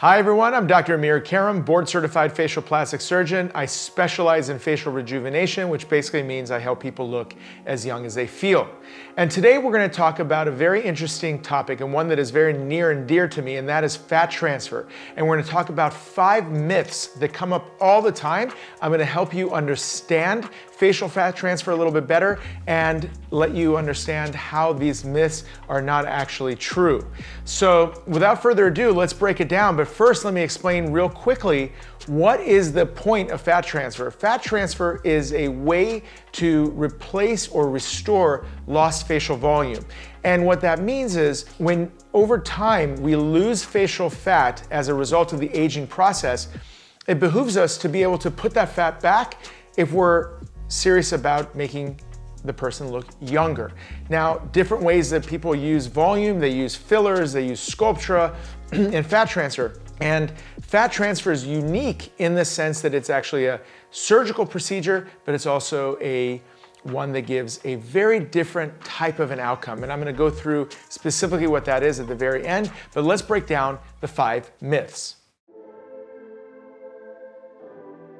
Hi everyone, I'm Dr. Karam, board certified facial plastic surgeon. I specialize in facial rejuvenation, which basically means I help people look as young as they feel. And today we're going to talk about a very interesting topic and one that is very near and dear to me, and that is fat transfer. And we're going to talk about 5 myths that come up all the time. I'm going to help you understand facial fat transfer a little bit better and let you understand how these myths are not actually true. So without further ado, let's break it down. But first, let me explain real quickly, what is the point of fat transfer? Fat transfer is a way to replace or restore lost facial volume. And what that means is when over time we lose facial fat as a result of the aging process, it behooves us to be able to put that fat back if we're serious about making the person look younger. Now, different ways that people use volume, they use fillers, they use Sculptra and fat transfer. And fat transfer is unique in the sense that it's actually a surgical procedure, but it's also one that gives a very different type of an outcome. And I'm gonna go through specifically what that is at the very end, but let's break down the 5 myths.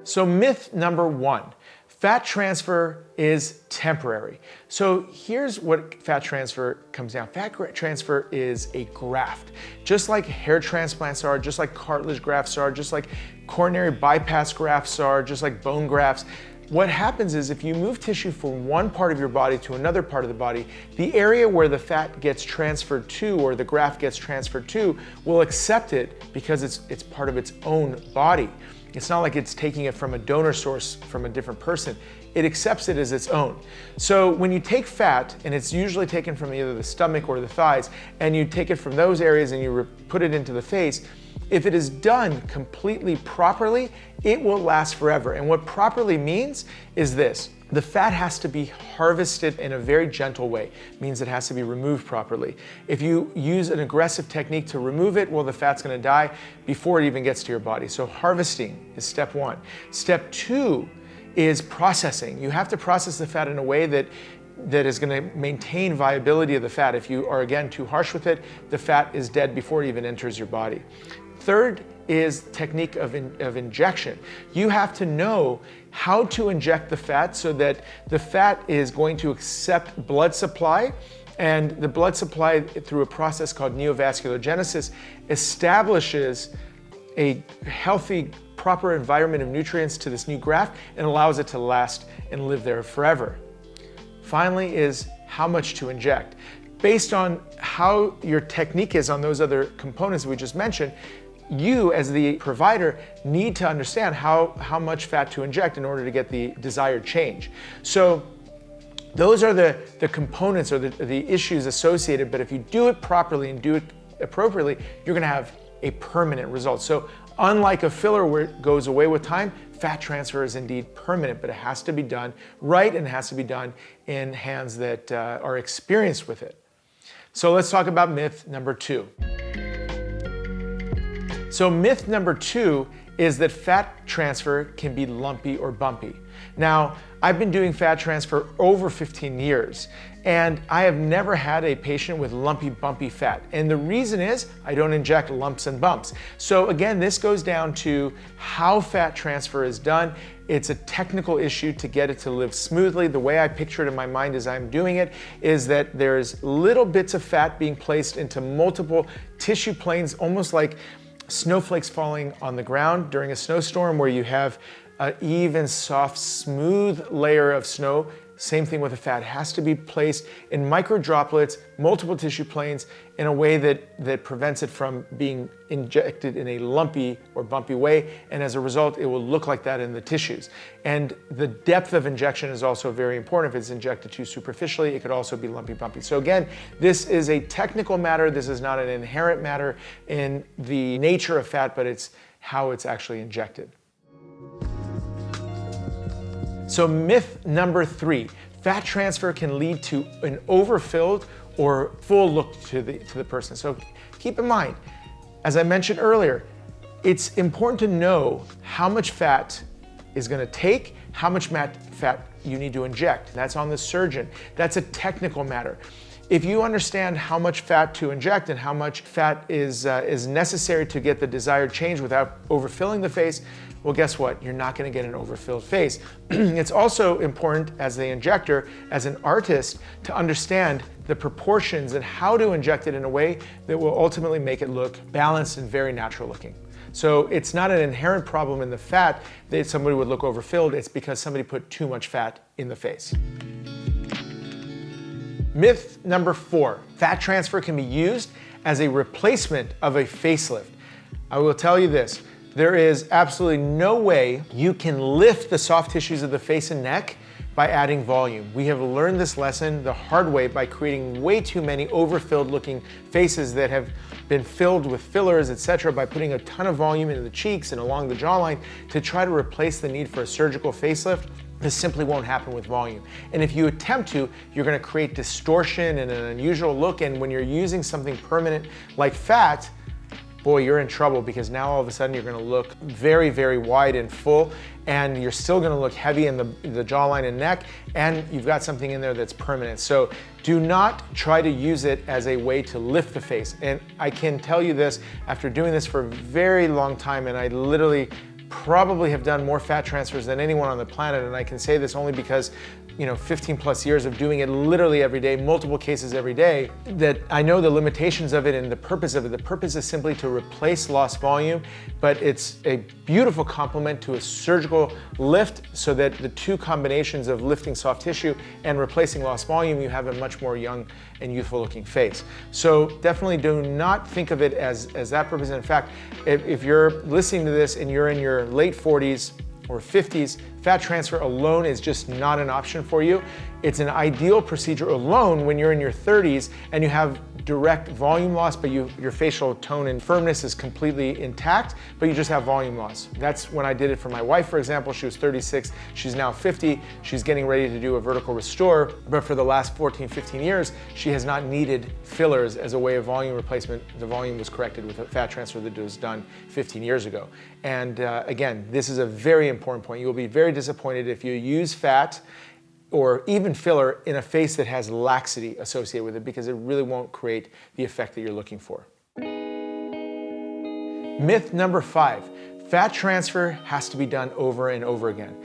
So myth number 1. Fat transfer is temporary. So here's what fat transfer comes down. Fat transfer is a graft. Just like hair transplants are, just like cartilage grafts are, just like coronary bypass grafts are, just like bone grafts. What happens is if you move tissue from one part of your body to another part of the body, the area where the fat gets transferred to or the graft gets transferred to will accept it because it's part of its own body. It's not like it's taking it from a donor source from a different person. It accepts it as its own. So when you take fat, and it's usually taken from either the stomach or the thighs, and you take it from those areas and you put it into the face, if it is done completely properly, it will last forever. And what properly means is this. The fat has to be harvested in a very gentle way. It means it has to be removed properly. If you use an aggressive technique to remove it, well, the fat's gonna die before it even gets to your body. So harvesting is step 1. Step 2 is processing. You have to process the fat in a way that is gonna maintain viability of the fat. If you are, again, too harsh with it, the fat is dead before it even enters your body. Third is technique of injection. You have to know how to inject the fat so that the fat is going to accept blood supply, and the blood supply through a process called neovasculogenesis establishes a healthy, proper environment of nutrients to this new graft and allows it to last and live there forever. Finally is how much to inject. Based on how your technique is on those other components we just mentioned, you as the provider need to understand how much fat to inject in order to get the desired change. So those are the components or the issues associated, but if you do it properly and do it appropriately, you're gonna have a permanent result. So unlike a filler where it goes away with time, fat transfer is indeed permanent, but it has to be done right and it has to be done in hands that are experienced with it. So let's talk about myth number 2. So myth number 2 is that fat transfer can be lumpy or bumpy. Now, I've been doing fat transfer over 15 years, and I have never had a patient with lumpy, bumpy fat. And the reason is I don't inject lumps and bumps. So again, this goes down to how fat transfer is done. It's a technical issue to get it to live smoothly. The way I picture it in my mind as I'm doing it is that there's little bits of fat being placed into multiple tissue planes, almost like snowflakes falling on the ground during a snowstorm where you have an even, soft, smooth layer of snow. Same thing with the fat. It has to be placed in micro droplets, multiple tissue planes in a way that prevents it from being injected in a lumpy or bumpy way. And as a result, it will look like that in the tissues. And the depth of injection is also very important. If it's injected too superficially, it could also be lumpy, bumpy. So again, this is a technical matter. This is not an inherent matter in the nature of fat, but it's how it's actually injected. So myth number 3, fat transfer can lead to an overfilled or full look to the person. So keep in mind, as I mentioned earlier, it's important to know how much fat is gonna take, how much fat you need to inject. That's on the surgeon. That's a technical matter. If you understand how much fat to inject and how much fat is necessary to get the desired change without overfilling the face, well, guess what? You're not going to get an overfilled face. It's also important as the injector, as an artist, to understand the proportions and how to inject it in a way that will ultimately make it look balanced and very natural looking. So it's not an inherent problem in the fat that somebody would look overfilled, it's because somebody put too much fat in the face. Myth number 4, fat transfer can be used as a replacement of a facelift. I will tell you this, there is absolutely no way you can lift the soft tissues of the face and neck by adding volume. We have learned this lesson the hard way by creating way too many overfilled looking faces that have been filled with fillers, etc., by putting a ton of volume into the cheeks and along the jawline to try to replace the need for a surgical facelift. This simply won't happen with volume. And if you attempt to, you're gonna create distortion and an unusual look, and when you're using something permanent like fat, boy, you're in trouble, because now all of a sudden you're gonna look very, very wide and full, and you're still gonna look heavy in the jawline and neck, and you've got something in there that's permanent. So do not try to use it as a way to lift the face. And I can tell you this, after doing this for a very long time, and I literally probably have done more fat transfers than anyone on the planet, and I can say this only because 15 plus years of doing it literally every day, multiple cases every day, that I know the limitations of it and the purpose of it. The purpose is simply to replace lost volume, but it's a beautiful complement to a surgical lift, so that the two combinations of lifting soft tissue and replacing lost volume, you have a much more young and youthful looking face. So definitely do not think of it as that purpose. In fact, if you're listening to this and you're in your late 40s, or 50s, fat transfer alone is just not an option for you. It's an ideal procedure alone when you're in your 30s and you have direct volume loss, but your facial tone and firmness is completely intact, but you just have volume loss. That's when I did it for my wife, for example. She was 36, she's now 50. She's getting ready to do a vertical restore, but for the last 14, 15 years, she has not needed fillers as a way of volume replacement. The volume was corrected with a fat transfer that was done 15 years ago. And again, this is a very important point. You will be very disappointed if you use fat or even filler in a face that has laxity associated with it, because it really won't create the effect that you're looking for. Myth number 5, fat transfer has to be done over and over again.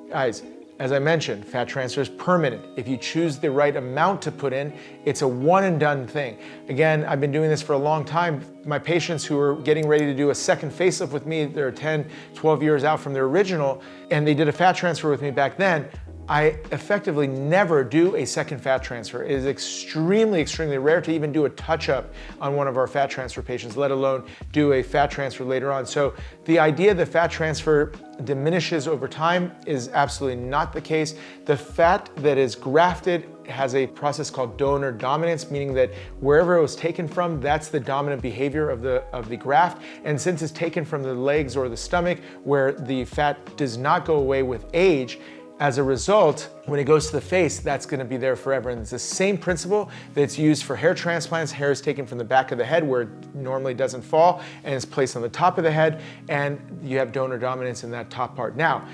Guys, as I mentioned, fat transfer is permanent. If you choose the right amount to put in, it's a one and done thing. Again, I've been doing this for a long time. My patients who are getting ready to do a second facelift with me, they're 10, 12 years out from their original, and they did a fat transfer with me back then. I effectively never do a second fat transfer. It is extremely, extremely rare to even do a touch-up on one of our fat transfer patients, let alone do a fat transfer later on. So the idea that fat transfer diminishes over time is absolutely not the case. The fat that is grafted has a process called donor dominance, meaning that wherever it was taken from, that's the dominant behavior of the graft. And since it's taken from the legs or the stomach, where the fat does not go away with age, as a result, when it goes to the face, that's gonna be there forever. And it's the same principle that's used for hair transplants. Hair is taken from the back of the head where it normally doesn't fall, and it's placed on the top of the head, and you have donor dominance in that top part. Now,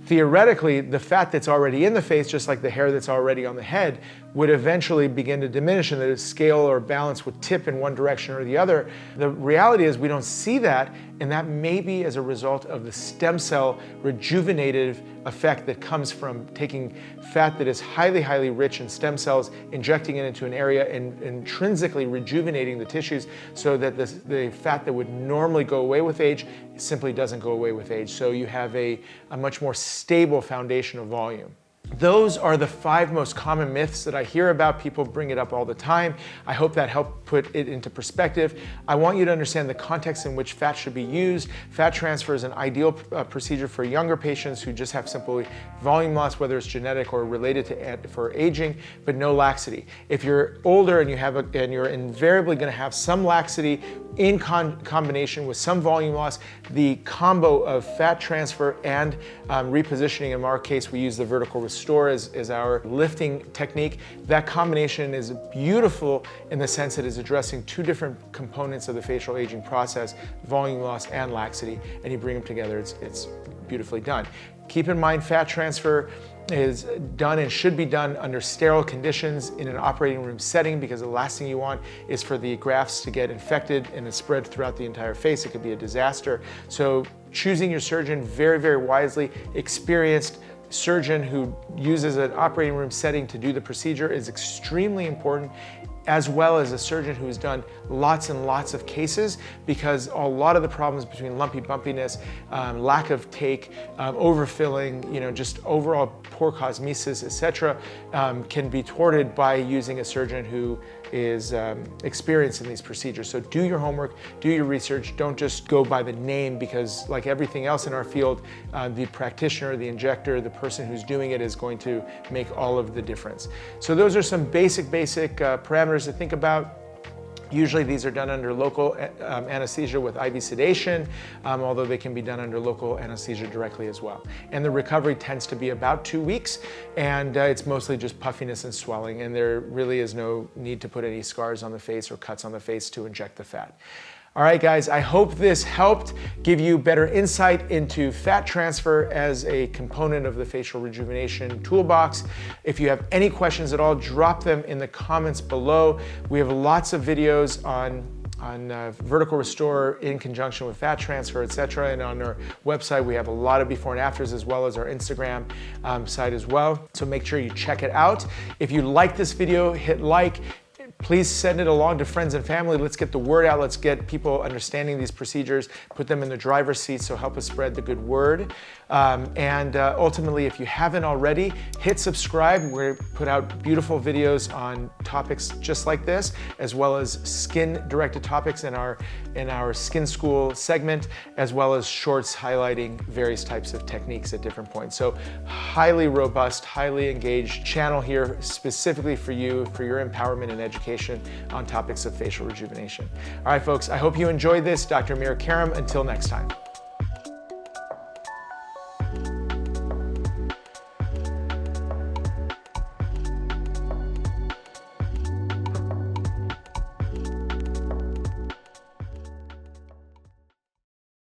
theoretically, the fat that's already in the face, just like the hair that's already on the head, would eventually begin to diminish, and the scale or balance would tip in one direction or the other. The reality is we don't see that, and that may be as a result of the stem cell rejuvenative effect that comes from taking fat that is highly, highly rich in stem cells, injecting it into an area and intrinsically rejuvenating the tissues, so that the fat that would normally go away with age simply doesn't go away with age. So you have a much more stable foundation of volume. Those are the 5 most common myths that I hear about. People bring it up all the time. I hope that helped put it into perspective. I want you to understand the context in which fat should be used. Fat transfer is an ideal procedure for younger patients who just have simply volume loss, whether it's genetic or related to for aging, but no laxity. If you're older and you're invariably going to have some laxity in combination with some volume loss, the combo of fat transfer and repositioning, in our case we use the vertical restore as our lifting technique. That combination is beautiful in the sense that it's addressing 2 different components of the facial aging process, volume loss and laxity, and you bring them together, it's beautifully done. Keep in mind, fat transfer is done and should be done under sterile conditions in an operating room setting, because the last thing you want is for the grafts to get infected and spread throughout the entire face. It could be a disaster. So choosing your surgeon very, very wisely. Experienced surgeon who uses an operating room setting to do the procedure is extremely important, as well as a surgeon who's done lots and lots of cases, because a lot of the problems between lumpy bumpiness, lack of take, overfilling, just overall poor cosmesis, etc., can be thwarted by using a surgeon who is experienced in these procedures. So do your homework, do your research, don't just go by the name, because like everything else in our field, the practitioner, the injector, the person who's doing it is going to make all of the difference. So those are some basic parameters to think about. Usually these are done under local anesthesia with IV sedation, although they can be done under local anesthesia directly as well. And the recovery tends to be about 2 weeks, and it's mostly just puffiness and swelling, and there really is no need to put any scars on the face or cuts on the face to inject the fat. All right, guys, I hope this helped give you better insight into fat transfer as a component of the facial rejuvenation toolbox. If you have any questions at all, drop them in the comments below. We have lots of videos on vertical restore in conjunction with fat transfer, etc. And on our website, we have a lot of before and afters, as well as our Instagram site as well. So make sure you check it out. If you like this video, hit like. Please send it along to friends and family. Let's get the word out. Let's get people understanding these procedures, put them in the driver's seat, so help us spread the good word. Ultimately, if you haven't already, hit subscribe. We put out beautiful videos on topics just like this, as well as skin-directed topics in our Skin School segment, as well as shorts highlighting various types of techniques at different points. So highly robust, highly engaged channel here specifically for you, for your empowerment and education on topics of facial rejuvenation. All right, folks, I hope you enjoyed this. Dr. Karam, until next time.